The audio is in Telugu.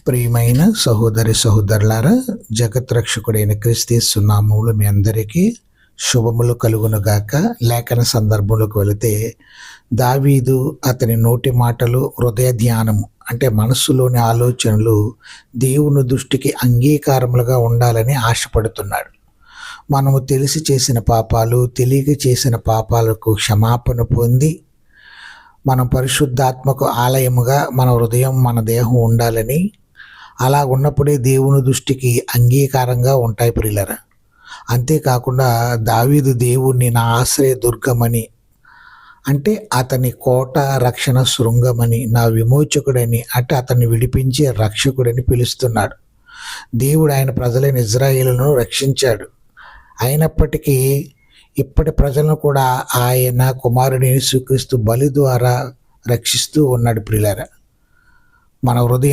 ప్రియమైన సహోదరి సహోదరులారా, జగత్ రక్షకుడైన క్రీస్తు నామములో మీ అందరికీ శుభములు కలుగునుగాక. లేఖన సందర్భంలోకి వెళితే, దావీదు అతని నోటి మాటలు, హృదయ ధ్యానము అంటే మనస్సులోని ఆలోచనలు దేవుని దృష్టికి అంగీకారములుగా ఉండాలని ఆశపడుతున్నాడు. మనము తెలిసి చేసిన పాపాలు, తెలియక చేసిన పాపాలకు క్షమాపణ పొంది మనం పరిశుద్ధాత్మకు ఆలయముగా మన హృదయం, మన దేహం ఉండాలని, అలా ఉన్నప్పుడే దేవుని దృష్టికి అంగీకారంగా ఉంటాయి ప్రియులరా. అంతేకాకుండా దావీదు దేవుణ్ణి నా ఆశ్రయ దుర్గమని, అంటే అతని కోట, రక్షణ శృంగమని, నా విమోచకుడని, అంటే అతన్ని విడిపించే రక్షకుడని పిలుస్తున్నాడు. దేవుడు ఆయన ప్రజలైన ఇజ్రాయేలును రక్షించాడు. అయినప్పటికీ ఇప్పటి ప్రజలను కూడా ఆయన కుమారుని యేసుక్రీస్తు బలి ద్వారా రక్షిస్తూ ఉన్నాడు ప్రియులారా. మన హృదయం